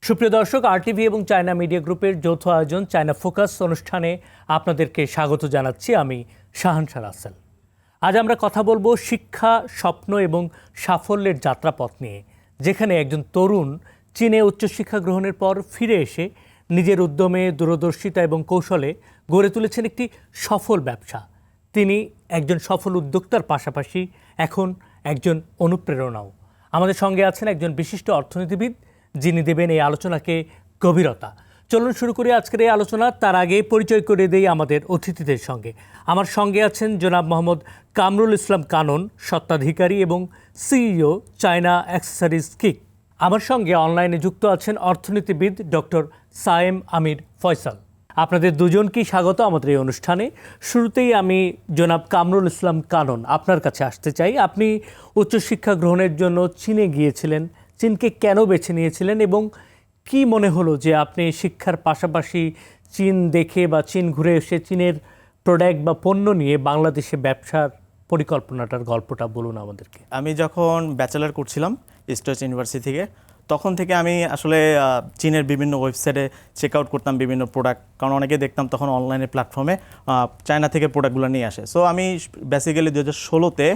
সুপ্রিয় দর্শক, আরটিভি এবং চায়না মিডিয়া গ্রুপের যৌথ আয়োজন চায়না ফোকাস অনুষ্ঠানে আপনাদেরকে স্বাগত জানাচ্ছি। আমি শাহানশা রাসেল। আজ আমরা কথা বলবো শিক্ষা, স্বপ্ন এবং সাফল্যের যাত্রাপথ নিয়ে, যেখানে একজন তরুণ চীনে উচ্চশিক্ষা গ্রহণের পর ফিরে এসে নিজের উদ্যমে, দূরদর্শিতা এবং কৌশলে গড়ে তুলেছেন একটি সফল ব্যবসা। তিনি একজন সফল উদ্যোক্তার পাশাপাশি এখন একজন অনুপ্রেরণাও। আমাদের সঙ্গে আছেন একজন বিশিষ্ট অর্থনীতিবিদ, যিনি দেবেন এই আলোচনাকে গভীরতা। চলুন শুরু করি আজকের এই আলোচনা। তার আগে পরিচয় করে দেই আমাদের অতিথিদের সঙ্গে। আমার সঙ্গে আছেন জনাব মোহাম্মদ কামরুল ইসলাম কানন, স্বত্বাধিকারী এবং সিইও, চায়না অ্যাক্সেসরিজ কিক। আমার সঙ্গে অনলাইনে যুক্ত আছেন অর্থনীতিবিদ ডক্টর সায়েম আমির ফয়সাল। আপনাদের দুজনকেই স্বাগত আমাদের এই অনুষ্ঠানে। শুরুতেই আমি জনাব কামরুল ইসলাম কানন আপনার কাছে আসতে চাই। আপনি উচ্চশিক্ষা গ্রহণের জন্য চীনে গিয়েছিলেন। চীনকে কেন বেছে নিয়েছিলেন এবং কি মনে হলো যে আপনি শিক্ষার পাশাপাশি চীন দেখে বা চীন ঘুরে এসে চীনের প্রোডাক্ট বা পণ্য নিয়ে বাংলাদেশে ব্যবসার পরিকল্পনাটার গল্পটা বলুন আমাদেরকে। আমি যখন ব্যাচেলার করছিলাম স্টেট ইউনিভার্সিটি থেকে, তখন থেকে আমি আসলে চীনের বিভিন্ন ওয়েবসাইটে চেক আউট করতাম বিভিন্ন প্রোডাক্ট, কারণ অনেকে দেখতাম তখন অনলাইনে প্ল্যাটফর্মে চায়না থেকে প্রোডাক্টগুলো নিয়ে আসে। সো আমি বেসিক্যালি 2016-তে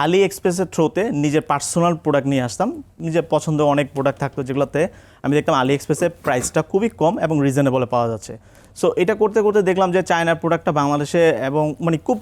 আলি এক্সপ্রেসের থ্রুতে নিজের পার্সোনাল প্রোডাক্ট নিয়ে আসতাম। নিজের পছন্দ অনেক প্রোডাক্ট থাকতো, যেগুলোতে আমি দেখতাম আলি এক্সপ্রেসের প্রাইসটা খুবই কম এবং রিজনেবলে পাওয়া যাচ্ছে। সো এটা করতে করতে দেখলাম যে চায়নার প্রোডাক্টটা বাংলাদেশে এবং খুব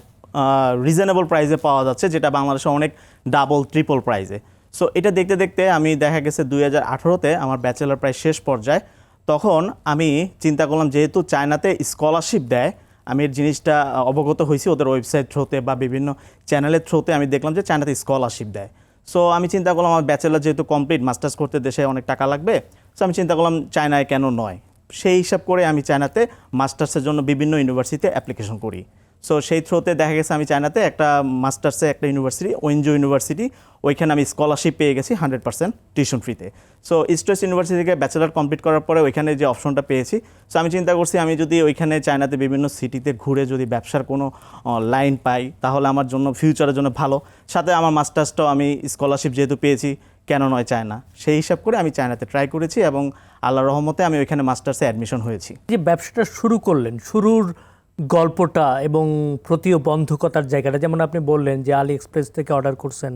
রিজনেবল প্রাইসে পাওয়া যাচ্ছে, যেটা বাংলাদেশে অনেক ডাবল ট্রিপল প্রাইসে। সো এটা দেখতে দেখতে আমি দেখা গেছে 2018-তে আমার ব্যাচেলার প্রায় শেষ পর্যায়ে, তখন আমি চিন্তা করলাম যেহেতু চায়নাতে স্কলারশিপ দেয়, আমি এর জিনিসটা অবগত হয়েছি ওদের ওয়েবসাইট থ্রুতে বা বিভিন্ন চ্যানেলের থ্রুতে। আমি দেখলাম যে চায়নাতে স্কলারশিপ দেয়। সো আমি চিন্তা করলাম আমার ব্যাচেলার যেহেতু কমপ্লিট, মাস্টার্স করতে দেশে অনেক টাকা লাগবে। সো আমি চিন্তা করলাম চায়নায় কেন নয়, সেই হিসাব করে আমি চায়নাতে মাস্টার্সের জন্য বিভিন্ন ইউনিভার্সিটিতে অ্যাপ্লিকেশন করি। সো সেই থ্রুতে দেখা গেছে আমি চায়নাতে একটা মাস্টার্সে একটা ইউনিভার্সিটি, ওয়েনজো ইউনিভার্সিটি, ওইখানে আমি স্কলারশিপ পেয়ে গেছি 100% টিউশন ফ্রিতে। সো স্ট্রেস ইউনিভার্সিটি থেকে ব্যাচেলার কমপ্লিট করার পরে ওইখানে যে অপশনটা পেয়েছি, সো আমি চিন্তা করছি আমি যদি ওইখানে চায়নাতে বিভিন্ন সিটিতে ঘুরে যদি ব্যবসার কোনো লাইন পাই, তাহলে আমার জন্য ফিউচারের জন্য ভালো। সাথে আমার মাস্টার্সটাও আমি স্কলারশিপ যেহেতু পেয়েছি, কেন নয় চায়না, সেই হিসাব করে আমি চায়নাতে ট্রাই করেছি এবং আল্লাহর রহমতে আমি ওইখানে মাস্টার্সে অ্যাডমিশন হয়েছি। যে ব্যবসাটা শুরু করলেন, শুরুর গল্পটা এবং প্রতিবন্ধকতার জায়গাটা, যেমন আপনি বললেন যে আলি এক্সপ্রেস থেকে অর্ডার করছেন,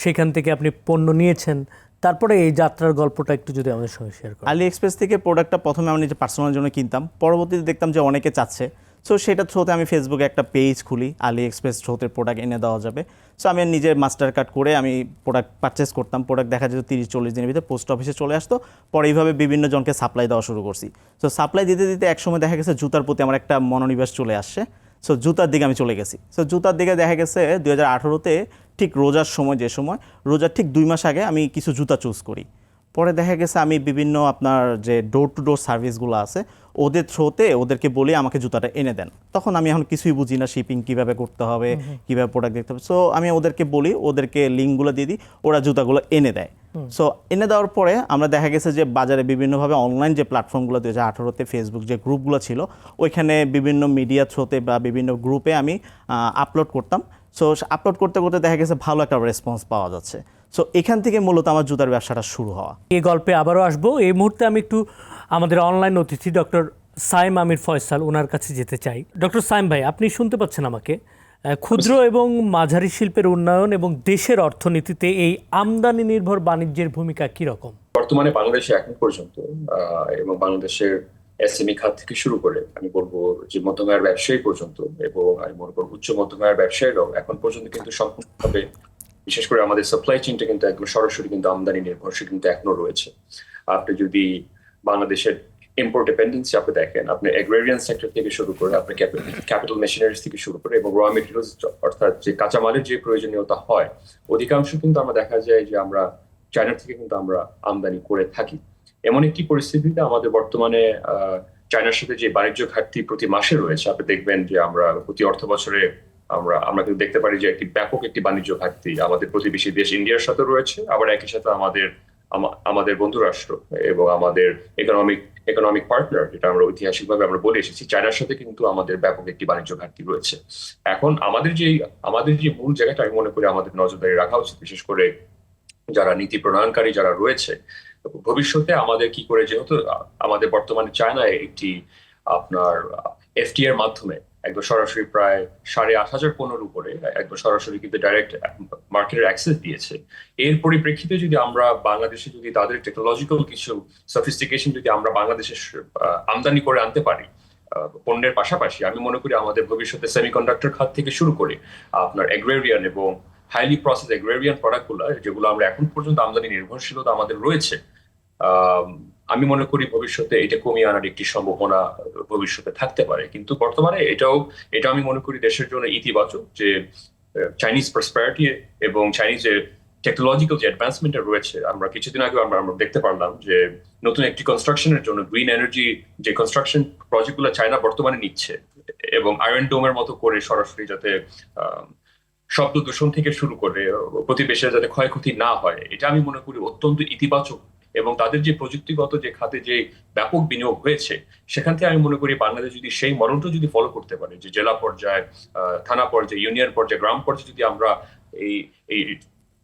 সেখান থেকে আপনি পণ্য নিয়েছেন, তারপরে এই যাত্রার গল্পটা একটু যদি আমাদের সঙ্গে শেয়ার করেন। আলি এক্সপ্রেস থেকে প্রোডাক্টটা প্রথমে আমি নিজে পার্সোনাল জন্য কিনতাম, পরবর্তীতে দেখতাম যে অনেকে চাচ্ছে। সো সেটা থ্রুতে আমি ফেসবুকে একটা পেজ খুলি, আলি এক্সপ্রেস থ্রুতে প্রোডাক্ট এনে দেওয়া যাবে। সো আমি নিজের মাস্টার কার্ড করে আমি প্রোডাক্ট পারচেস করতাম। প্রোডাক্ট দেখা যেত 30-40 দিনের ভিতরে পোস্ট অফিসে চলে আসতো। পরে এইভাবে বিভিন্ন জনকে সাপ্লাই দেওয়া শুরু করছি। সো সাপ্লাই দিতে দিতে একসময় দেখা গেছে জুতার প্রতি আমার একটা মনোনিবেশ চলে আসছে। সো জুতার দিকে আমি চলে গেছি। সো জুতার দিকে দেখা গেছে 2018-তে ঠিক রোজার সময়, যে সময় রোজার ঠিক 2 মাস আগে আমি কিছু জুতা চুজ করি। পরে দেখা গেছে আমি বিভিন্ন আপনার যে ডোর টু ডোর সার্ভিসগুলো আছে, ওদের থ্রুতে ওদেরকে বলি আমাকে জুতাটা এনে দেন। তখন আমি এখন কিছুই বুঝি না, শিপিং কীভাবে করতে হবে, কীভাবে প্রোডাক্ট দেখতে হবে। সো আমি ওদেরকে বলি, ওদেরকে লিঙ্কগুলো দিয়ে দিই, ওরা জুতাগুলো এনে দেয়। সো এনে দেওয়ার পরে আমরা দেখা গেছে যে বাজারে বিভিন্নভাবে অনলাইন যে প্ল্যাটফর্মগুলো 2018-তে ফেসবুক যে গ্রুপগুলো ছিল, ওইখানে বিভিন্ন মিডিয়া থ্রুতে বা বিভিন্ন গ্রুপে আমি আপলোড করতাম। সো আপলোড করতে করতে দেখা গেছে ভালো একটা রেসপন্স পাওয়া যাচ্ছে। সো এখান থেকে মূলত আমার জুতার ব্যবসাটা শুরু হওয়া। এই গল্পে আবারও আসবো। এই মুহূর্তে আমি একটু আমাদের অনলাইন অতিথি ডক্টর সায়েম আমির ফয়সাল, ওনার কাছে যেতে চাই। ডক্টর সায়েম ভাই, আপনি শুনতে পাচ্ছেন আমাকে? ক্ষুদ্র এবং মাঝারি শিল্পের উন্নয়ন এবং দেশের অর্থনীতিতে এই আমদানি নির্ভর বাণিজ্যের ভূমিকা কি রকম? বর্তমানে বাংলাদেশে এখন পর্যন্ত এবং বাংলাদেশের এসএমই খাত থেকে শুরু করে আমি বলবো যে মধ্যম আয়ের ব্যবসায়ী পর্যন্ত, এবং আমি মনে করবো উচ্চ মধ্যম আয়ের ব্যবসায়ীরাও এখন পর্যন্ত কিন্তু সম্পূর্ণভাবে, বিশেষ করে আমাদের সাপ্লাই চেইনটা কিন্তু একদম সরাসরি কিন্তু আমদানি নির্ভরশীল কিন্তু এখনো রয়েছে। আপনি যদি বাংলাদেশের ইম্পোর্ট ডিপেন্ডেন্সি আপনি দেখেন, আপনি এগ্রেরিয়ান সেক্টর থেকে শুরু করে আপনি ক্যাপিটাল মেশিনারিজ থেকে শুরু করে এবং র মেটেরিয়ালস, অর্থাৎ যে কাঁচামালের যে প্রয়োজনীয়তা হয়, অধিকাংশ কিন্তু আমরা দেখা যায় যে আমরা চায়না থেকে কিন্তু আমরা আমদানি করে থাকি। এমন একটি পরিস্থিতিতে আমাদের বর্তমানে চায়নার সাথে যে বাণিজ্য ঘাটতি প্রতি মাসে রয়েছে, আপনি দেখবেন যে আমরা প্রতি অর্থ বছরে আমরা কিন্তু দেখতে পারি যে একটি ব্যাপক একটি বাণিজ্য ঘাটতি আমাদের প্রতিবেশী দেশ ইন্ডিয়ার সাথে রয়েছে, আবার একই সাথে আমাদের বন্ধু রাষ্ট্র এবং আমাদের ইকোনমিক পার্টনার, যেটা আমরা ঐতিহাসিকভাবে আমরা বলে এসেছি, চায়নার সাথে কিন্তু আমাদের ব্যাপক একটি বাণিজ্য ঘাটতি রয়েছে। এখন আমাদের যে মূল জায়গাটা আমি মনে করি আমাদের নজরদারি রাখা উচিত, বিশেষ করে যারা নীতি প্রণয়নকারী যারা রয়েছে, ভবিষ্যতে আমাদের কি করে, যেহেতু আমাদের বর্তমানে চায়নায় একটি আপনার এফটিএর মাধ্যমে একদম সরাসরি প্রায় 8,500 পণ্যের উপরে একদম সরাসরি কিন্তু ডাইরেক্ট মার্কেটের অ্যাক্সেস দিয়েছে। এর পরিপ্রেক্ষিতে যদি আমরা বাংলাদেশে যদি তাদের টেকনোলজিক্যাল কিছু সফিস্টিকেশন যদি আমরা বাংলাদেশে আমদানি করে আনতে পারি পণ্যের পাশাপাশি, আমি মনে করি আমাদের ভবিষ্যতে সেমিকন্ডাক্টর খাত থেকে শুরু করে আপনার এগ্রেরিয়ান এবং হাইলি প্রসেস এগ্রেরিয়ান প্রোডাক্টগুলো, যেগুলো আমরা এখন পর্যন্ত আমদানি নির্ভরশীলতা আমাদের রয়েছে, আমি মনে করি ভবিষ্যতে এটা কমিয়ে আনার একটি সম্ভাবনা ভবিষ্যতে থাকতে পারে। কিন্তু বর্তমানে এটা আমি মনে করি দেশের জন্য ইতিবাচক যে চাইনিজ প্রসপারিটি এবং চাইনিজের টেকনোলজিক্যাল যে অ্যাডভান্সমেন্ট রয়েছে। আমরা কিছুদিন আগে আমরা দেখতে পারলাম যে নতুন একটি কনস্ট্রাকশনের জন্য গ্রিন এনার্জি যে কনস্ট্রাকশন প্রজেক্টগুলো চায়না বর্তমানে নিচ্ছে, এবং আয়রন ডোমের মতো করে সরাসরি যাতে শব্দ দূষণ থেকে শুরু করে প্রতিবেশীরা যাতে ক্ষয়ক্ষতি না হয়, এটা আমি মনে করি অত্যন্ত ইতিবাচক। এবং তাদের যে প্রযুক্তিগত যে খাতে যে ব্যাপক বিনিয়োগ হয়েছে, সেখান থেকে আমি মনে করি বাংলাদেশ যদি সেই মডেলটা যদি ফলো করতে পারে, যে জেলা পর্যায়ে, থানা পর্যায়ে, ইউনিয়ন পর্যায়ে, গ্রাম পর্যায়ে যদি আমরা এই এই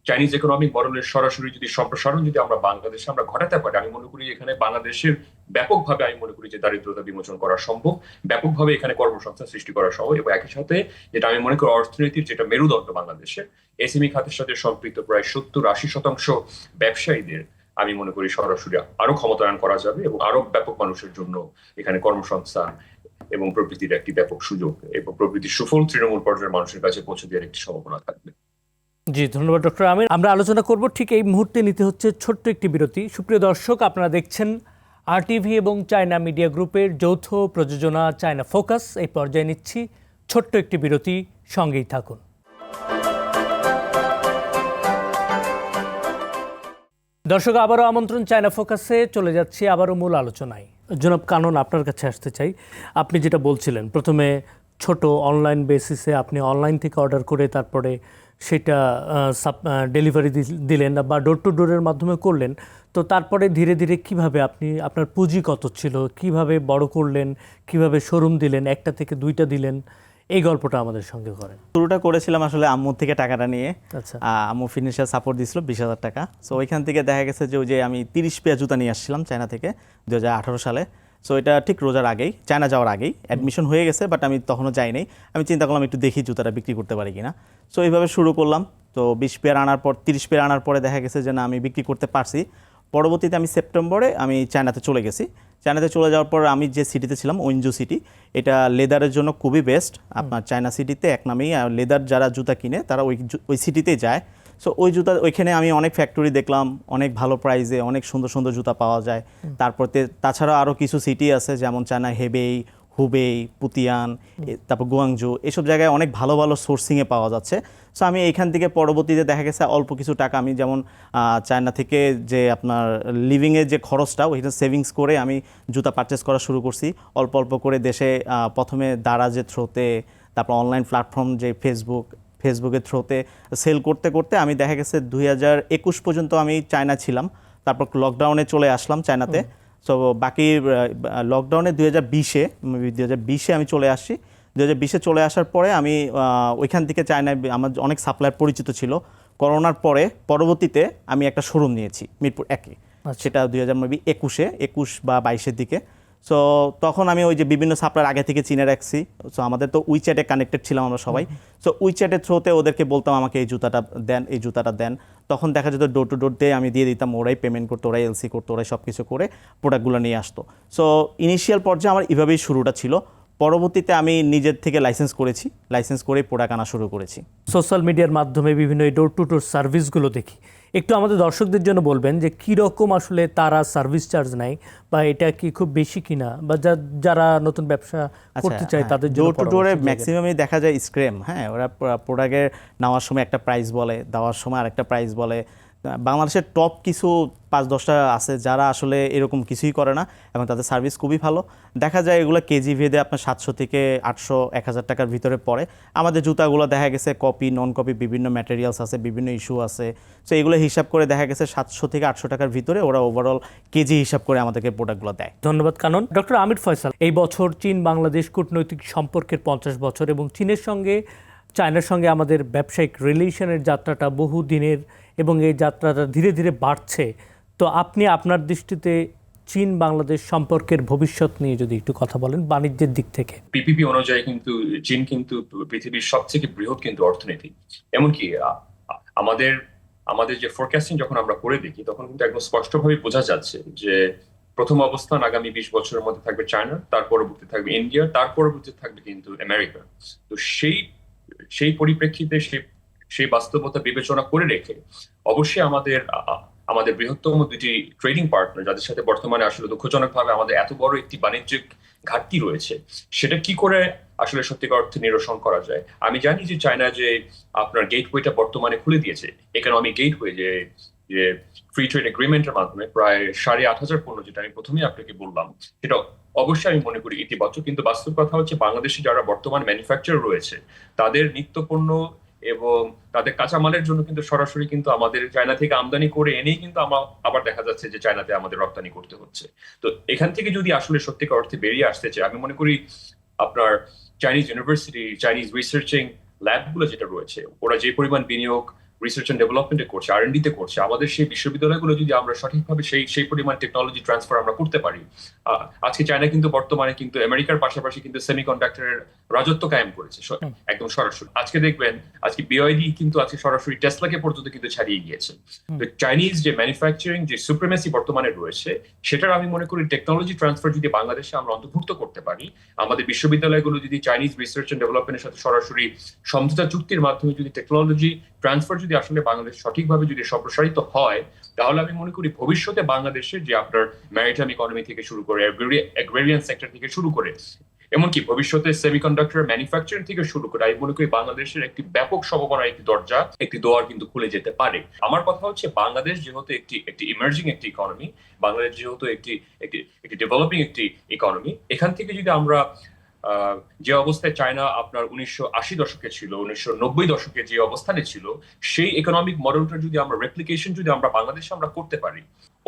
চাইনিজ ইকোনমিক মডেলের সরাসরি যদি সম্প্রসারণ যদি আমরা বাংলাদেশে আমরা ঘটাতে পারি, আমি মনে করি এখানে বাংলাদেশের ব্যাপকভাবে আমি মনে করি যে দারিদ্রতা বিমোচন করা সম্ভব, ব্যাপকভাবে এখানে কর্মসংস্থান সৃষ্টি করা সম্ভব। এবং একই সাথে যেটা আমি মনে করি অর্থনীতির যেটা মেরুদণ্ড বাংলাদেশে, এসএমই খাতের সাথে সম্পৃক্ত প্রায় 70-80% ব্যবসায়ীদের আমি মনে করি সরাসরি আরো ক্ষমতায়ন করা যাবে এবং আরো ব্যাপক মানুষের জন্য এখানে কর্মসংস্থান এবং প্রবৃত্তির একটি ব্যাপক সুযোগ এবং প্রবৃত্তির সুফল তৃণমূল পর্যায়ের মানুষের কাছে পৌঁছে দেওয়ার একটি সম্ভাবনা থাকবে। জি, ধন্যবাদ ডক্টর আমির। আমরা আলোচনা করব ঠিক এই মুহূর্তে নিতে হচ্ছে ছোট্ট একটি বিরতি। সুপ্রিয় দর্শক, আপনারা দেখছেন আরটিভি এবং চায়না মিডিয়া গ্রুপের যৌথ প্রযোজনা চায়না ফোকাস। এই পর্যায়ে নিচ্ছি ছোট্ট একটি বিরতি, সঙ্গেই থাকুন। দর্শক, আবারও আমন্ত্রণ চায়না ফোকাসে। চলে যাচ্ছি আবারও মূল আলোচনায়। জনাব কানন, আপনার কাছে আসতে চাই। আপনি যেটা বলছিলেন, প্রথমে ছোট অনলাইন বেসিসে আপনি অনলাইন থেকে অর্ডার করে তারপরে সেটা ডেলিভারি দিলেন বা ডোর টু ডোরের মাধ্যমে করলেন। তো তারপরে ধীরে ধীরে কিভাবে আপনি, আপনার পুঁজি কত ছিল, কিভাবে বড় করলেন, কিভাবে শোরুম দিলেন, একটা থেকে দুইটা দিলেন, এই গল্পটা আমাদের সঙ্গে করেন। শুরুটা করেছিলাম আসলে আম্মুর থেকে টাকাটা নিয়ে। আচ্ছা। আম্মু ফিনান্সিয়াল সাপোর্ট দিয়েছিল 20,000 টাকা। সো ওইখান থেকে দেখা গেছে যে আমি 30 পেয়ার জুতা নিয়ে আসছিলাম চায়না থেকে 2018 সালে। সো এটা ঠিক রোজার আগেই, চায়না যাওয়ার আগেই। অ্যাডমিশন হয়ে গেছে, বাট আমি তখনও যাই নাই। আমি চিন্তা করলাম একটু দেখি জুতাটা বিক্রি করতে পারি কিনা। সো এইভাবে শুরু করলাম। তো 20 পেয়ার আনার পর 30 পেয়ার আনার পরে দেখা গেছে যে না, আমি বিক্রি করতে পারছি। পরবর্তীতে আমি সেপ্টেম্বরে আমি চায়নাতে চলে গেছি। চায়নাতে চলে যাওয়ার পর আমি যে সিটিতে ছিলাম, ওইনজু সিটি, এটা লেদারের জন্য খুবই বেস্ট। আপনার চায়না সিটিতে এক নামেই লেদার যারা জুতা কিনে তারা ওই সিটিতেই যায়। সো ওইখানে আমি অনেক ফ্যাক্টরি দেখলাম, অনেক ভালো প্রাইসে অনেক সুন্দর সুন্দর জুতা পাওয়া যায়। তারপর তাছাড়া আরও কিছু সিটি আছে, যেমন চায়না হেবেই, হুবেই, পুতিয়ান, তারপর গুয়াংজু, এসব জায়গায় অনেক ভালো ভালো সোর্সিংয়ে পাওয়া যাচ্ছে। সো আমি এইখান থেকে পরবর্তীতে দেখা গেছে অল্প কিছু টাকা আমি যেমন চায়না থেকে যে আপনার লিভিংয়ের যে খরচটা, ওইটা সেভিংস করে আমি জুতা পারচেস করা শুরু করছি অল্প অল্প করে দেশে। প্রথমে দারাজের থ্রোতে, তারপর অনলাইন প্ল্যাটফর্ম যে ফেসবুকের থ্রোতে সেল করতে করতে আমি দেখা গেছে 2021 পর্যন্ত আমি চায়না ছিলাম। তারপর লকডাউনে চলে আসলাম চায়নাতে। সো বাকি লকডাউনে 2020-এ আমি চলে আসছি। 2020-এ চলে আসার পরে আমি ওইখান থেকে চায়নায় আমার অনেক সাপ্লায়ার পরিচিত ছিল। করোনার পরবর্তীতে আমি একটা শোরুম নিয়েছি মিরপুর 1-এ। সেটা 2021 বা 22-এর দিকে। সো তখন আমি ওই যে বিভিন্ন সাপ্লায়ার আগে থেকে চিনে রাখছি। সো আমাদের তো উইচ্যাটে কানেক্টেড ছিলাম আমরা সবাই। সো উইচ্যাটের থ্রোতে ওদেরকে বলতাম আমাকে এই জুতাটা দেন। তখন দেখা যেত ডোর টু ডোর দিয়ে আমি দিয়ে দিতাম, ওরাই পেমেন্ট করতো, ওরাই এলসি করতো, ওরাই সব কিছু করে প্রোডাক্টগুলো নিয়ে আসতো। সো ইনিশিয়াল পর্যায়ে আমার এভাবেই শুরুটা ছিল। পরবর্তীতে আমি নিজের থেকে লাইসেন্স করে প্রোডাক্ট আনা শুরু করেছি। সোশ্যাল মিডিয়ার মাধ্যমে বিভিন্ন ডোর টু ডোর সার্ভিসগুলো দেখি, একটু আমাদের দর্শকদের জন্য বলবেন যে কী রকম আসলে তারা সার্ভিস চার্জ নেয়, বা এটা কি খুব বেশি কিনা, বা যারা নতুন ব্যবসা করতে চায় তাদের জন্য। ডোর টু ডোরে ম্যাক্সিমামই দেখা যায় স্ক্র্যাম। হ্যাঁ, ওরা প্রোডাক্টের নেওয়ার সময় একটা প্রাইস বলে, দেওয়ার সময় আরেকটা প্রাইস বলে। বাংলাদেশের টপ কিছু 5-10টা আছে যারা আসলে এরকম কিছুই করে না এবং তাদের সার্ভিস খুবই ভালো। দেখা যায় এগুলো কেজি ভেদে আপনার 700 থেকে 800, 1000 টাকার ভিতরে পড়ে। আমাদের জুতাগুলো দেখা গেছে কপি, নন কপি, বিভিন্ন ম্যাটেরিয়ালস আছে, বিভিন্ন ইস্যু আছে। সো এগুলো হিসাব করে দেখা গেছে 700 থেকে 800 টাকার ভিতরে ওরা ওভারঅল কেজি হিসাব করে আমাদেরকে প্রোডাক্টগুলো দেয়। ধন্যবাদ কানন। ডক্টর আমির ফয়সাল, এই বছর চীন বাংলাদেশ কূটনৈতিক সম্পর্কের 50 বছর এবং চীনের সঙ্গে চায়নার সঙ্গে আমাদের ব্যবসায়িক রিলেশনের যাত্রাটা বহু দিনের এবং এই যাত্রাটা ধীরে ধীরে বাড়ছে। তো আপনি আপনার দৃষ্টিতে চীন বাংলাদেশ সম্পর্কের ভবিষ্যৎ নিয়ে যদি একটু কথা বলেন বাণিজ্যের দিক থেকে। পিপিপি অনুযায়ী কিন্তু চীন কিন্তু পৃথিবীর সবথেকে বৃহৎ কিন্তু অর্থনীতি। এমনকি আমাদের আমাদের যে ফোরকাস্টিং যখন আমরা করে দেখি তখন কিন্তু একদম স্পষ্টভাবে বোঝা যাচ্ছে যে প্রথম অবস্থান আগামী 20 বছরের মধ্যে থাকবে চায়না, তার পরবর্তী থাকবে ইন্ডিয়া, তার পরবর্তী থাকবে কিন্তু আমেরিকা। তো সেই সেই পরিপ্রেক্ষিতে সেই বাস্তবতা বিবেচনা করে রেখে অবশ্যই আমাদের বৃহত্তম দুটি ট্রেডিং পার্টনার, যাদের সাথে বর্তমানে আসলে দুঃখজনকভাবে আমাদের এত বড় একটি বাণিজ্যিক ঘাটতি রয়েছে, সেটা কি করে আসলে সত্যিকার অর্থে নিরসন করা যায়। আমি জানি যে চায়না যে আপনার গেটওয়েটা বর্তমানে খুলে দিয়েছে, ইকোনমিক গেটওয়ে, যে যে ফ্রি ট্রেড এগ্রিমেন্টের মাধ্যমে প্রায় 8,500 পণ্য, যেটা আমি প্রথমেই আপনাকে বললাম, সেটা অবশ্যই আমি মনে করি ইতিবাচক। কিন্তু বাস্তব কথা হচ্ছে বাংলাদেশে যারা বর্তমান ম্যানুফ্যাকচারার রয়েছে তাদের নিত্য পণ্য এবং তাদের কাঁচামালের জন্য কিন্তু সরাসরি কিন্তু আমাদের চায়না থেকে আমদানি করে এনেই কিন্তু আবার দেখা যাচ্ছে যে চায়নাতে আমাদের রপ্তানি করতে হচ্ছে। তো এখান থেকে যদি আসলে সত্যিকার অর্থে বেরিয়ে আসতে চায়, আমি মনে করি আপনার Chinese university, Chinese researching lab গুলো যেটা রয়েছে, ওরা যে পরিমাণ বিনিয়োগ রিসার্চ এন্ড ডেভেলপমেন্টে করছে, R&D তে করছে, আমাদের সেই বিশ্ববিদ্যালয়গুলো যদি আমরা সঠিকভাবে সেই পরিমাণ টেকনোলজি ট্রান্সফার আমরা করতে পারি। আজকে চায়না কিন্তু বর্তমানে কিন্তু আমেরিকার পাশাপাশি কিন্তু সেমিকন্ডাক্টরের রাজত্ব কায়েম করেছে একদম সরাসরি। আজকে দেখবেন আজকে BYD কিন্তু আজকে সরাসরি টেসলাকে পর্যন্ত কিন্তু ছাড়িয়ে গিয়েছে। তো চাইনিজ যে ম্যানুফ্যাকচারিং যে সুপ্রিমেসি বর্তমানে রয়েছে, সেটার আমি মনে করি টেকনোলজি ট্রান্সফার যদি বাংলাদেশে আমরা অন্তর্ভুক্ত করতে পারি, আমাদের বিশ্ববিদ্যালয়গুলো যদি চাইনিজ রিসার্চ এন্ড ডেভেলপমেন্টের সাথে সরাসরি সমঝোতা চুক্তির মাধ্যমে যদি টেকনোলজি ট্রান্সফার যদি আসলে বাংলাদেশ সঠিকভাবে যদি সম্প্রসারিত হয়, তাহলে আমি মনে করি ভবিষ্যতে বাংলাদেশের যে আপনার ম্যারিটাইম ইকোনমি থেকে শুরু করে এগ্রেরিয়ান সেক্টর থেকে শুরু করে এমনকি ভবিষ্যতে সেমিকন্ডাক্টর ম্যানুফ্যাকচারিং থেকে শুরু করে, আমি মনে করি বাংলাদেশের একটি ব্যাপক সম্ভাবনার একটি দোয়ার কিন্তু খুলে যেতে পারে। আমার কথা হচ্ছে বাংলাদেশ যেহেতু একটি ইমার্জিং একটি ইকোনমি, বাংলাদেশ যেহেতু একটি ডেভেলপিং একটি ইকোনমি, এখান থেকে যদি আমরা যে অবস্থায় চায়না আপনার 1980 দশকে ছিল, 1990 দশকে যে অবস্থানে ছিল, সেই ইকোনমিক মডেলটা যদি আমরা রেপ্লিকেশন যদি আমরা বাংলাদেশে আমরা করতে পারি,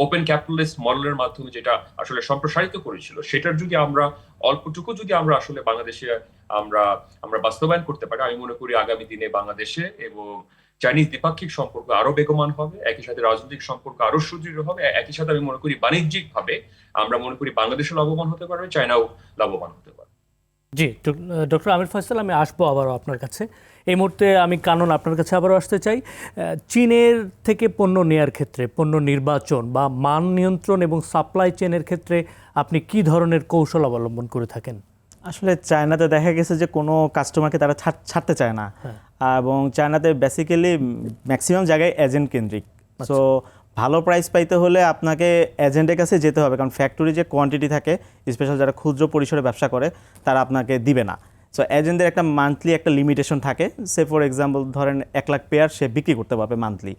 ওপেন ক্যাপিটালিস্ট মডেলের মাধ্যমে যেটা আসলে সম্প্রসারিত করেছিল, সেটার যদি আমরা অল্পটুকু যদি আমরা আসলে বাংলাদেশে আমরা বাস্তবায়ন করতে পারি, আমি মনে করি আগামী দিনে বাংলাদেশে এবং চাইনিজ দ্বিপাক্ষিক সম্পর্ক আরো বেগবান হবে, একই সাথে রাজনৈতিক সম্পর্ক আরো সুদৃঢ় হবে, একই সাথে আমি মনে করি বাণিজ্যিক ভাবে আমরা মনে করি বাংলাদেশও লাভবান হতে পারবে, চায়নাও লাভবান হতে পারবে। জি, ডক্টর আমির ফয়সাল, আমি আসবো আবারও আপনার কাছে। এই মুহূর্তে আমি কানন আপনার কাছে আবারও আসতে চাই। চীনের থেকে পণ্য নেয়ার ক্ষেত্রে পণ্য নির্বাচন বা মান নিয়ন্ত্রণ এবং সাপ্লাই চেনের ক্ষেত্রে আপনি কি ধরনের কৌশল অবলম্বন করে থাকেন? আসলে চায়নাতে দেখা গেছে যে কোনো কাস্টমারকে তারা ছাড়তে চায় না, এবং চায়নাতে বেসিক্যালি ম্যাক্সিমাম জায়গায় এজেন্ট কেন্দ্রিক। সো ভালো প্রাইস পাইতে হলে আপনাকে এজেন্টের কাছে যেতে হবে, কারণ ফ্যাক্টরি যে কোয়ান্টিটি থাকে, স্পেশাল যারা ক্ষুদ্র পরিসরে ব্যবসা করে, তারা আপনাকে দিবে না। সো এজেন্টদের একটা মান্থলি একটা লিমিটেশন থাকে। সে ফর এক্সাম্পল ধরেন 1 লাখ পেয়ার সে বিক্রি করতে পারবে মান্থলি,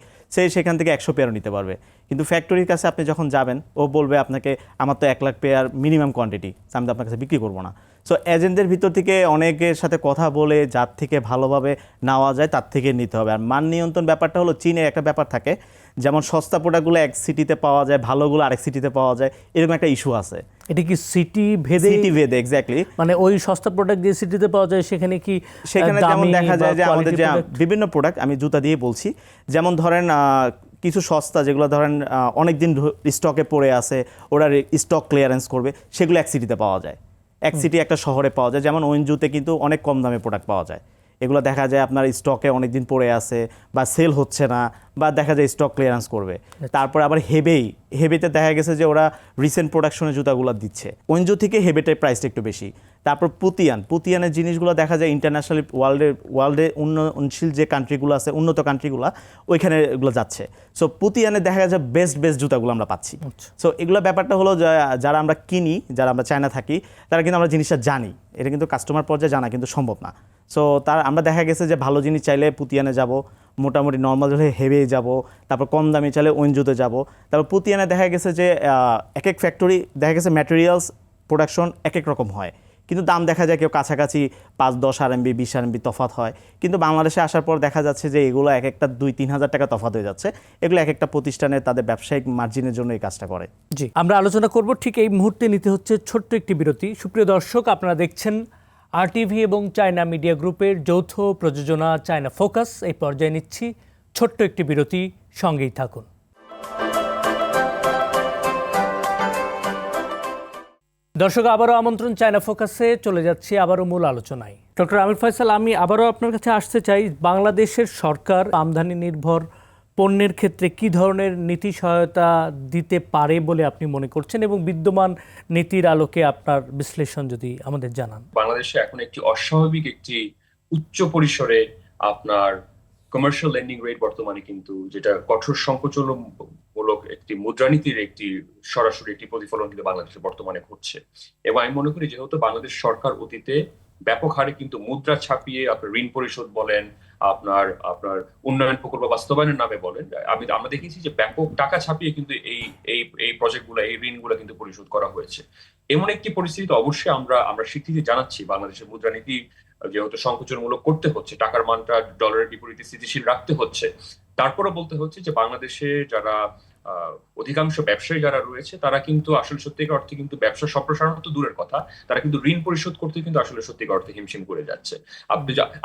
সেখান থেকে 100 পেয়ারও নিতে পারবে। কিন্তু ফ্যাক্টরির কাছে আপনি যখন যাবেন, ও বলবে আপনাকে আমার তো 1 লাখ পেয়ার মিনিমাম কোয়ান্টিটি, আমি তো আপনার কাছে বিক্রি করবো না। সো এজেন্টদের ভিতর থেকে অনেকের সাথে কথা বলে যার থেকে ভালোভাবে নেওয়া যায় তার থেকে নিতে হবে। আর মান নিয়ন্ত্রণ ব্যাপারটা হলো চীনে একটা ব্যাপার থাকে, যেমন সস্তা প্রোডাক্টগুলো এক সিটিতে পাওয়া যায়, ভালোগুলো আরেক সিটিতে পাওয়া যায়, এরকম একটা ইস্যু আছে। এটা কি সিটি ভেদে এক্স্যাক্টলি, মানে ওই সস্তা প্রোডাক্ট যে সিটিতে পাওয়া যায় সেখানে যেমন দেখা যায় যে আমাদের যে বিভিন্ন প্রোডাক্ট, আমি জুতা দিয়ে বলছি, যেমন ধরেন কিছু সস্তা যেগুলো ধরেন অনেক দিন স্টকে পড়ে আছে, ওরা স্টক ক্লিয়ারেন্স করবে, সেগুলো এক সিটিতে পাওয়া যায়, এক সিটি একটা শহরে পাওয়া যায়। যেমন ওয়েনজুতে কিন্তু অনেক কম দামে প্রোডাক্ট পাওয়া যায়, এগুলো দেখা যায় আপনার স্টকে অনেক দিন পড়ে আছে বা সেল হচ্ছে না, বা দেখা যায় স্টক ক্লিয়ারেন্স করবে। তারপর আবার হেবেতে দেখা গেছে যে ওরা রিসেন্ট প্রোডাকশনের জুতাগুলো দিচ্ছে, ওয়েনজু থেকে হেবেটের প্রাইসটা একটু বেশি। তারপর পুতিয়ানের জিনিসগুলো দেখা যায় ইন্টারন্যাশনালি ওয়ার্ল্ডে উন্নয়নশীল যে কান্ট্রিগুলো আছে, উন্নত কান্ট্রিগুলো, ওইখানে এগুলো যাচ্ছে। সো পুতিয়ানে দেখা যায় বেস্ট জুতাগুলো আমরা পাচ্ছি। সো এগুলো ব্যাপারটা হলো যারা আমরা কিনি, যারা আমরা চায়না থাকি, তারা কিন্তু আমরা জিনিসটা জানি, এটা কিন্তু কাস্টমার পর্যায়ে জানা কিন্তু সম্ভব না। সো আমরা দেখা গেছে যে ভালো জিনিস চাইলে পুতিয়ানে যাব, মোটামুটি নর্মাল হলে হেবে যাব, তারপর কম দামি চাইলে ওয়েনজুতে যাব। তারপর পুতিয়ানে দেখা গেছে যে এক এক ফ্যাক্টরি দেখা গেছে ম্যাটেরিয়ালস প্রোডাকশন এক এক রকম হয়, কিন্তু দাম দেখা যায় কেউ কাছাকাছি 5-10 RMB 20 RMB তফাৎ হয়। কিন্তু বাংলাদেশে আসার পর দেখা যাচ্ছে যে এগুলো এক একটা 2-3 হাজার টাকা তফাৎ হয়ে যাচ্ছে। এগুলো এক একটা প্রতিষ্ঠানে তাদের ব্যবসায়িক মার্জিনের জন্য এই কাজটা করে। জি, আমরা আলোচনা করব, ঠিক এই মুহূর্তে নিতে হচ্ছে ছোট্ট একটি বিরতি। সুপ্রিয় দর্শক, আপনারা দেখছেন RTV এবং চায়না মিডিয়া গ্রুপের যৌথ প্রযোজনা চায়না ফোকাস। এই পর্যায়ে নিচ্ছি ছোট্ট একটি বিরতি, সঙ্গেই থাকুন। দর্শক, আবারও আমন্ত্রণ চায়না ফোকাসে। চলে যাচ্ছি আবারও মূল আলোচনায়। ডক্টর আমির ফয়সাল, আমি আবারও আপনার কাছে আসতে চাই। বাংলাদেশের সরকার আমদানি নির্ভর পণ্যের ক্ষেত্রে কি ধরনের নীতি সহায়তা দিতে পারে বলে আপনি মনে করছেন, এবং বিদ্যমান নীতির আলোকে আপনার বিশ্লেষণ যদি আমাদের জানান। বাংলাদেশে এখন একটি অস্বাভাবিক একটি উচ্চ পরিসরে আপনার কমার্শিয়াল লেন্ডিং রেট বর্তমানে কিন্তু, যেটা কঠোর সংকোচনমূলক একটি মুদ্রানীতির একটি সরাসরি একটি প্রতিফলন কিন্তু বাংলাদেশে বর্তমানে ঘটছে। এবং আমি মনে করি যেহেতু বাংলাদেশ সরকার অতীতে ব্যাপক হারে কিন্তু মুদ্রা ছাপিয়ে আপনার ঋণ পরিশোধ বলেন, আপনার আপনার উন্নয়ন প্রকল্প বাস্তবায়নের নামে বলেন, আমরা দেখেছি যে ব্যাপক টাকা ছাপিয়ে কিন্তু এই এই এই প্রজেক্টগুলো, এই ঋণগুলো কিন্তু পরিশোধ করা হয়েছে। এমন একটি পরিস্থিতিতে অবশ্যই আমরা আমরা স্বীকৃতি জানাচ্ছি বাংলাদেশের মুদ্রানীতি যেহেতু সংকোচনমূলক করতে হচ্ছে, টাকার মানটা ডলারের বিপরীতে স্থিতিশীল রাখতে হচ্ছে। তারপরও বলতে হচ্ছে যে বাংলাদেশে যারা অধিকাংশ ব্যবসায়ী যারা রয়েছে তারা কিন্তু আসলে সত্যিকার অর্থে কিন্তু ব্যবসা সম্প্রসারণ তো দূরের কথা, তারা কিন্তু ঋণ পরিশোধ করতে কিন্তু আসলে সত্যিকার অর্থে হিমশিম করে যাচ্ছে।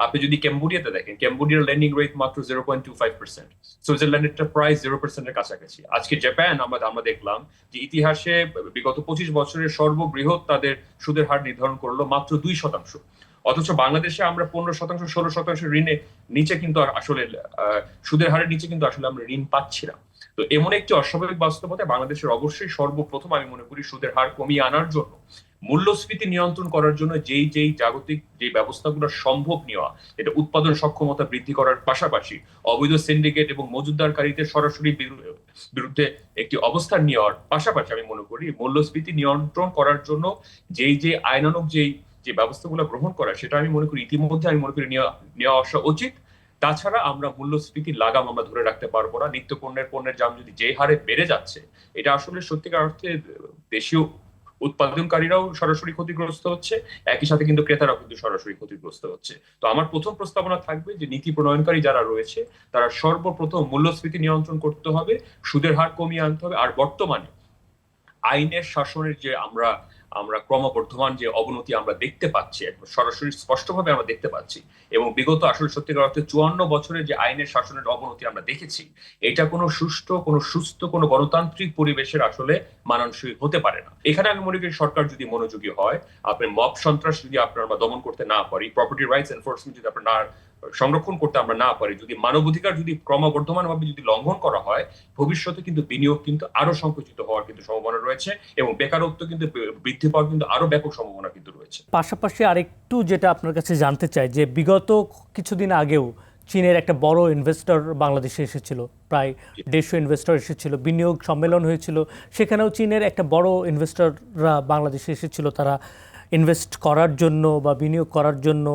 আপনি যদি ক্যাম্বোডিয়াতে দেখেন, ক্যাম্বোডিয়ার লেন্ডিং রেট মাত্র 0.25%, সুইজারল্যান্ডেরটা প্রায় 0%-এর কাছাকাছি। আজকে জাপান আমরা দেখলাম যে ইতিহাসে বিগত 25 বছরের সর্ববৃহৎ তাদের সুদের হার নির্ধারণ করলো মাত্র 2%। অথচ বাংলাদেশে আমরা 15%, 16% ঋণে নিচে কিন্তু আসলে সুদের হারের নিচে কিন্তু আসলে আমরা ঋণ পাচ্ছি না। তো এমন একটি অস্বাভাবিক বাস্তবতায় বাংলাদেশের অবশ্যই সর্বপ্রথম আমি মনে করি সুদের হার কমিয়ে আনার জন্য, মূল্যস্ফীতি নিয়ন্ত্রণ করার জন্য যেই জাগতিক যে ব্যবস্থাগুলো সম্ভব নেওয়া, এটা উৎপাদন সক্ষমতা বৃদ্ধি করার পাশাপাশি অবৈধ সিন্ডিকেট এবং মজুতদারকারীদের সরাসরি বিরুদ্ধে একটি অবস্থান নেওয়ার পাশাপাশি আমি মনে করি মূল্যস্ফীতি নিয়ন্ত্রণ করার জন্য যে আইনানুগ যে ব্যবস্থাগুলো গ্রহণ করা, সেটা আমি মনে করি ইতিমধ্যে আমি মনে করি নেওয়া আসা উচিত। তাছাড়া আমরা মূল্যস্ফীতির লাগাম আমরা ধরে রাখতে পারবো না। নিত্য পণ্যের দাম যদি যে হারে বেড়ে যাচ্ছে, এটা আসলে সত্যিকার অর্থে দেশীয় উৎপাদনকারীরাও সরাসরি ক্ষতিগ্রস্ত হচ্ছে, একই সাথে কিন্তু ক্রেতারাও কিন্তু সরাসরি ক্ষতিগ্রস্ত হচ্ছে। তো আমার প্রথম প্রস্তাবনা থাকবে যে নীতি প্রণয়নকারী যারা রয়েছে তারা সর্বপ্রথম মূল্যস্ফীতি নিয়ন্ত্রণ করতে হবে, সুদের হার কমিয়ে আনতে হবে। আর বর্তমানে আইনের শাসনের যে আমরা আমরা ক্রমবর্ধমান যে অবনতি আমরা দেখতে পাচ্ছি, সরাসরি স্পষ্টভাবে আমরা দেখতে পাচ্ছি, এবং বিগত আসলে সত্যিকার অর্থে 54 বছরের যে আইনের শাসনের অবনতি আমরা দেখেছি, এটা কোনো সুষ্ঠু, কোনো সুস্থ, কোনো গণতান্ত্রিক পরিবেশের আসলে মানানসই হতে পারে না। এখানে আমি মনে করি সরকার যদি মনোযোগী হয়, আপনি মব সন্ত্রাস যদি আমরা দমন করতে না পারি, প্রপার্টি রাইটস এনফোর্সমেন্ট যদি আমরা সংরক্ষণ করতে আমরা না পারি, যদি মানবাধিকার যদি ক্রমবর্ধমান ভাবে যদি লঙ্ঘন করা হয়, ভবিষ্যতে কিন্তু বিনিয়োগ কিন্তু আরো সংকুচিত হওয়ার কিন্তু সম্ভাবনা রয়েছে, এবং বেকারত্ব কিন্তু বৃদ্ধি পাওয়ার কিন্তু আরো ব্যাপক সম্ভাবনা কিন্তু রয়েছে। পাশাপাশি আরেকটু যেটা আপনার কাছে জানতে চাই, যে বিগত কিছুদিন আগেও চীনের একটা বড় ইনভেস্টর বাংলাদেশে এসেছিল, প্রায় 150 ইনভেস্টর এসেছিল, বিনিয়োগ সম্মেলন হয়েছিল, সেখানেও চীনের একটা বড় ইনভেস্টররা বাংলাদেশে এসেছিল। তারা ইনভেস্ট করার জন্য বা বিনিয়োগ করার জন্য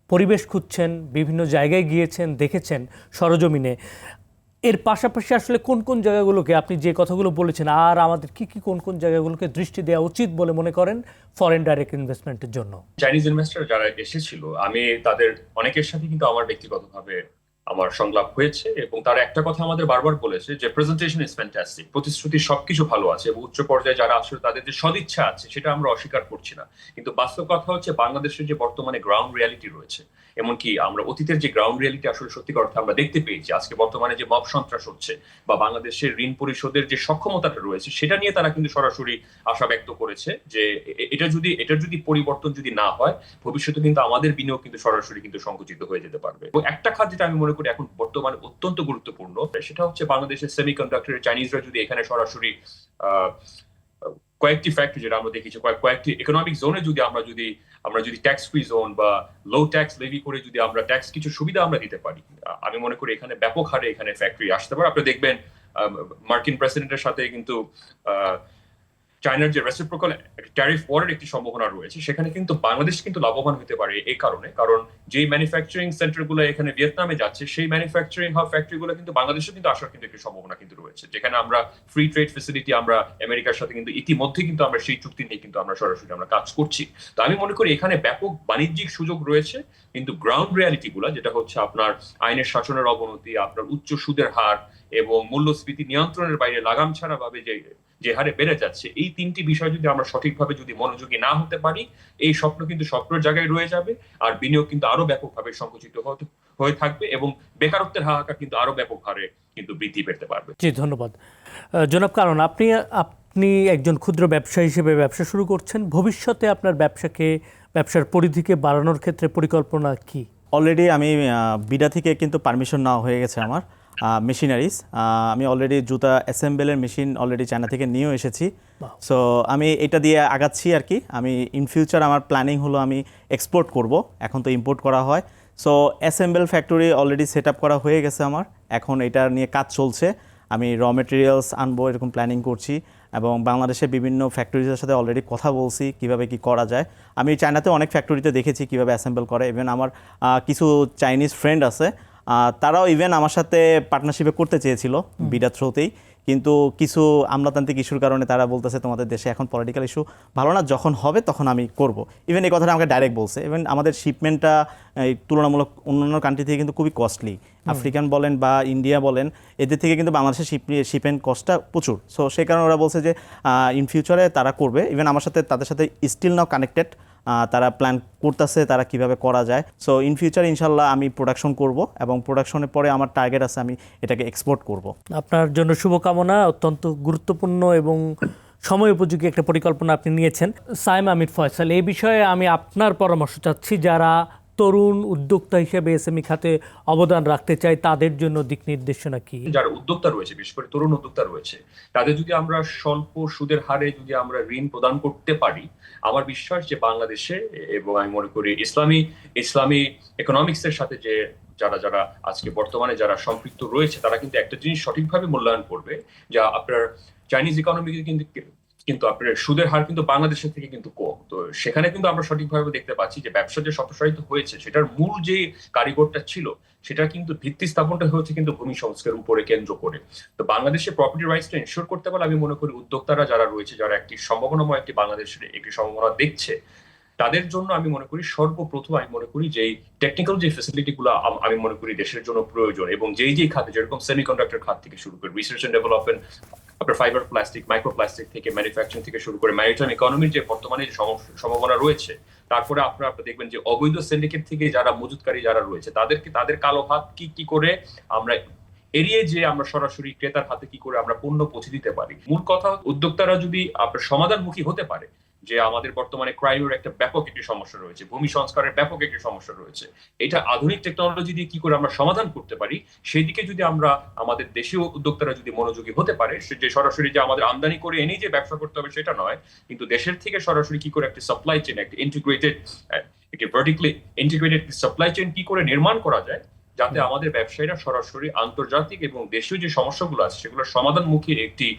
পরিবেশ খুঁজছেন, বিভিন্ন জায়গায় গিয়েছেন, দেখেছেন সরজমিনে। এর পাশাপাশি আসলে কোন কোন জায়গাগুলোকে, আপনি যে কথাগুলো বলেছেন, আর আমাদের কি কি কোন কোন জায়গাগুলোকে দৃষ্টি দেওয়া উচিত বলে মনে করেন ফরেন ডাইরেক্ট ইনভেস্টমেন্টের জন্য? চাইনিজ ইনভেস্টর যারা এসেছিল, আমি তাদের অনেকের সাথে কিন্তু আমার ব্যক্তিগতভাবে আমার সংলাপ হয়েছে, এবং তারা একটা কথা আমাদের বারবার বলেছে যে প্রেজেন্টেশন ইজ ফ্যান্টাস্টিক, প্রতিশ্রুতি সবকিছু ভালো আছে, এবং উচ্চ পর্যায়ে যারা আসলে তাদের যে সদিচ্ছা আছে সেটা আমরা অস্বীকার করছি না। কিন্তু বাস্তব কথা হচ্ছে বাংলাদেশের যে বর্তমানে গ্রাউন্ড রিয়ালিটি রয়েছে, এমনকি আমরা অতীতের যে গ্রাউন্ড রিয়ালিটি আসলে সত্যিকার অর্থে আমরা দেখতে পেয়েছি, আজকে বর্তমানে যে মব সন্ত্রাস হচ্ছে বা বাংলাদেশের ঋণ পরিশোধের যে সক্ষমতাটা রয়েছে, সেটা নিয়ে তারা কিন্তু সরাসরি আশা ব্যক্ত করেছে যে এটার যদি পরিবর্তন যদি না হয়, ভবিষ্যতে কিন্তু আমাদের বিনিয়োগ কিন্তু সরাসরি কিন্তু সংকুচিত হয়ে যেতে পারবে। এবং একটা খাত যেটা আমি মনে করি এখন বর্তমানে অত্যন্ত গুরুত্বপূর্ণ, সেটা হচ্ছে বাংলাদেশের সেমিকন্ডাক্টরের চাইনিজরা যদি এখানে সরাসরি কয়েকটি ফ্যাক্টরি যেটা আমরা দেখেছি, কয়েকটি ইকোনমিক জোনে আমরা যদি ট্যাক্স ফ্রি জোন বা লো ট্যাক্স লেভি করে যদি আমরা ট্যাক্স কিছু সুবিধা আমরা দিতে পারি, আমি মনে করি এখানে ব্যাপক হারে এখানে ফ্যাক্টরি আসতে পারে। আপনি দেখবেন মার্কিন প্রেসিডেন্টের সাথে কিন্তু চায়নার যে রেসিপ্রোকাল ট্যারিফ ওয়ারের একটি সম্ভাবনা রয়েছে, সেখানে কিন্তু বাংলাদেশ কিন্তু লাভবান হতে পারে এই কারণে, কারণ যেই ম্যানুফ্যাকচারিং সেন্টারগুলো এখানে ভিয়েতনামে যাচ্ছে, সেই ম্যানুফ্যাকচারিং হাব ফ্যাক্টরিগুলো কিন্তু বাংলাদেশে কিন্তু আসার কিন্তু একটি সম্ভাবনা কিন্তু রয়েছে, যেখানে আমরা ফ্রি ট্রেড ফেসিলিটি আমরা আমেরিকার সাথে কিন্তু ইতিমধ্যে কিন্তু আমরা সেই চুক্তি নিয়ে কিন্তু আমরা সরাসরি আমরা কাজ করছি। তো আমি মনে করি এখানে ব্যাপক বাণিজ্যিক সুযোগ রয়েছে, কিন্তু গ্রাউন্ড রিয়ালিটি গুলা, যেটা হচ্ছে আপনার আইনের শাসনের অবনতি, আপনার উচ্চ সুদের হার এবং মূল্যস্ফীতি নিয়ন্ত্রণের বাইরে লাগাম ছাড়া ভাবে যে হারে বেড়ে যাচ্ছে, এই তিনটি বিষয় যদি আমরা সঠিকভাবে যদি মনোযোগী না হতে পারি, এই স্বপ্ন কিন্তু স্বপ্নের জায়গায় রয়ে যাবে, আর বিনিয়োগ কিন্তু আরো ব্যাপকভাবে সংকুচিত হয়ে থাকবে, এবং বেকারত্বের হাহাকার কিন্তু আরো ব্যাপক হারে কিন্তু বৃদ্ধি পেতে পারবে। জি, ধন্যবাদ জনাব। কারণ আপনি আপনি একজন ক্ষুদ্র ব্যবসায়ী হিসেবে ব্যবসা শুরু করছেন, ভবিষ্যতে আপনার ব্যবসার পরিধিকে বাড়ানোর ক্ষেত্রে পরিকল্পনা কি? অলরেডি আমি বিডা থেকে কিন্তু পারমিশন নেওয়া হয়ে গেছে আমার মেশিনারিজ। আমি অলরেডি জুতা অ্যাসেম্বলের মেশিন অলরেডি চায়না থেকে নিয়েও এসেছি। সো আমি এটা দিয়ে আগাচ্ছি আর কি। আমি ইন ফিউচার আমার প্ল্যানিং হলো আমি এক্সপোর্ট করব, এখন তো ইম্পোর্ট করা হয়। So assemble factory already set up করা হয়ে গেছে আমার, এখন এটা নিয়ে কাজ চলছে। আমি র মেটেরিয়ালস আনবো এরকম প্ল্যানিং করছি, এবং বাংলাদেশের বিভিন্ন ফ্যাক্টরিজের সাথে অলরেডি কথা বলছি কিভাবে কি করা যায়। আমি চায়নাতে অনেক ফ্যাক্টরিতে দেখেছি কিভাবে অ্যাসেম্বল করে। ইভেন আমার কিছু চাইনিজ ফ্রেন্ড আছে, তারাও ইভেন আমার সাথে পার্টনারশিপে করতে চেয়েছিল বিডা থ্রোতেই, কিন্তু কিছু আমলাতান্ত্রিক ইস্যুর কারণে তারা বলতেছে তোমাদের দেশে এখন পলিটিক্যাল ইস্যু ভালো না, যখন হবে তখন আমি করব। ইভেন এই কথাটা আমাকে ডাইরেক্ট বলছে। ইভেন আমাদের শিপমেন্টটা তুলনামূলক অন্যান্য কান্ট্রি থেকে কিন্তু খুবই কস্টলি। আফ্রিকান বলেন বা ইন্ডিয়া বলেন, এদের থেকে কিন্তু বাংলাদেশের শিপমেন্ট কস্টটা প্রচুর। সো সেই কারণে ওরা বলছে যে ইন ফিউচারে তারা করবে। ইভেন আমার সাথে তাদের সাথে স্টিল নাও কানেক্টেড, তারা প্ল্যান করতেছে তারা কিভাবে করা যায়। সো ইন ফিউচার ইনশাল্লাহ আমি প্রোডাকশন করব, এবং প্রোডাকশনের পরে আমার টার্গেট আছে আমি এটাকে এক্সপোর্ট করব। আপনার জন্য শুভকামনা। অত্যন্ত গুরুত্বপূর্ণ এবং সময় উপযোগী একটা পরিকল্পনা আপনি নিয়েছেন। সাইম আমির ফয়সাল, এই বিষয়ে আমি আপনার পরামর্শ চাচ্ছি। যারা তরুণ উদ্যোক্তা হিসেবে এসএমই খাতে অবদান রাখতে চায়, তাদের জন্য দিক নির্দেশনা কি? যারা উদ্যোক্তা রয়েছে, বিশেষ করে তরুণ উদ্যোক্তা রয়েছে, তাদের যদি আমরা স্বল্প সুদের হারে যদি আমরা ঋণ প্রদান করতে পারি, আমার বিশ্বাস যে বাংলাদেশে, এবং আমি মনে করি ইসলামী ইকোনমিক্সের সাথে যে যারা যারা আজকে বর্তমানে যারা সম্পৃক্ত রয়েছে, তারা কিন্তু একটা জিনিস সঠিকভাবে মূল্যায়ন করবে, যা আপনার চাইনিজ ইকোনমিকে কিন্তু আপনার সুদের হার কিন্তু বাংলাদেশের থেকে কিন্তু কম। তো সেখানে কিন্তু আমরা সঠিকভাবে দেখতে পাচ্ছি যে ব্যবসা যে সম্প্রসারিত হয়েছে, সেটার মূল যে কারিগরটা ছিল, সেটা কিন্তু ভিত্তি স্থাপনটা হচ্ছে কিন্তু ভূমি সংস্কারের উপরে কেন্দ্র করে। তো বাংলাদেশের প্রপার্টি রাইটসটা এনশিওর করতে পারলে আমি মনে করি উদ্যোক্তারা যারা রয়েছে, যারা একটি সম্ভাবনাময় একটি বাংলাদেশের একটি সম্ভাবনা দেখছে, তাদের জন্য আমি মনে করি সর্বপ্রথম আমি মনে করি যে টেকনিক্যাল যে ফ্যাসিলিটি গুলো আমি মনে করি দেশের জন্য প্রয়োজন, এবং যেই খাতে, যেরকম সেমিকন্ডাক্টর খাত থেকে শুরু করে রিসার্চ এন্ড ডেভেলপমেন্ট, আপনার ফাইবার প্লাস্টিক, মাইক্রোপ্লাস্টিক থেকে ম্যানুফ্যাকচারিং থেকে শুরু করে ম্যারিটাইম ইকোনমির যে বর্তমানে সম্ভাবনা রয়েছে, তারপরে আপনারা দেখবেন যে অবৈধ সিন্ডিকেট থেকে যারা মজুতকারী যারা রয়েছে, তাদের কালো হাত কি করে আমরা এড়িয়ে যে আমরা সরাসরি ক্রেতার হাতে কি করে আমরা পণ্য পৌঁছে দিতে পারি। মূল কথা, উদ্যোক্তারা যদি আপনার সমাধানমুখী হতে পারে যে আমাদের বর্তমানে ক্রাইমের একটা ব্যাপক একটি সমস্যা রয়েছে, ভূমি সংস্কারের ব্যাপক একটি সমস্যা রয়েছে, এটা আধুনিক টেকনোলজি দিয়ে কি করে আমরা সমাধান করতে পারি, সেই দিকে যদি আমরা আমাদের দেশীয় উদ্যোক্তারা যদি মনোযোগী হতে পারে, যে সরাসরি যে আমাদের আমদানি করে এনেই যে ব্যবসা করতে হবে সেটা নয়, কিন্তু দেশের থেকে সরাসরি কি করে একটি সাপ্লাই চেইন, একটি ভার্টিক্যালি ইন্টিগ্রেটেড সাপ্লাই চেইন কি করে নির্মাণ করা যায়, যাতে আমাদের ব্যবসায়ীরা সরাসরি আন্তর্জাতিক এবং দেশীয় যে সমস্যাগুলো আছে সেগুলোর সমাধানমুখী একটি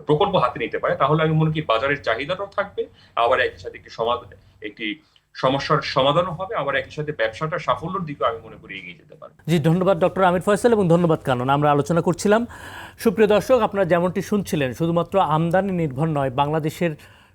প্রকল্প হাতে নিতে পারে, তাহলে আমি মনে করি বাজারের চাহিদাটাও থাকবে, আবার একই সাথে একটি সমস্যার সমাধানও হবে, আবার একই সাথে ব্যবসাটা সাফল্যের দিকে আমি মনে করি এগিয়ে যেতে পারে। জি, ধন্যবাদ ডক্টর আমির ফয়সাল, এবং ধন্যবাদ কানন। আমরা আলোচনা করছিলাম, সুপ্রিয় দর্শক, আপনারা যেমনটি শুনছিলেন, শুধুমাত্র আমদানি নির্ভর নয়, বাংলাদেশের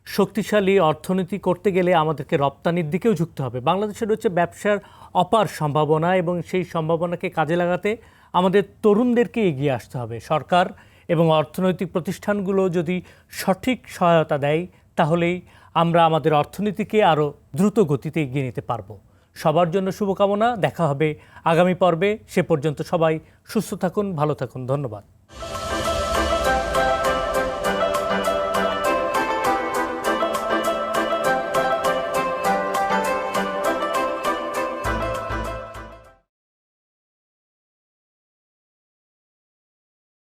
শক্তিশালী অর্থনীতি করতে গেলে আমাদেরকে রপ্তানির দিকেও ঝুঁকতে হবে। বাংলাদেশের হচ্ছে ব্যবসার অপার সম্ভাবনা, এবং সেই সম্ভাবনাকে কাজে লাগাতে আমাদের তরুণদেরকে এগিয়ে আসতে হবে। সরকার এবং অর্থনৈতিক প্রতিষ্ঠানগুলো যদি সঠিক সহায়তা দেয়, তাহলেই আমরা আমাদের অর্থনীতিকে আরও দ্রুত গতিতে এগিয়ে নিতে পারবো। সবার জন্য শুভকামনা। দেখা হবে আগামী পর্বে। সে পর্যন্ত সবাই সুস্থ থাকুন, ভালো থাকুন। ধন্যবাদ।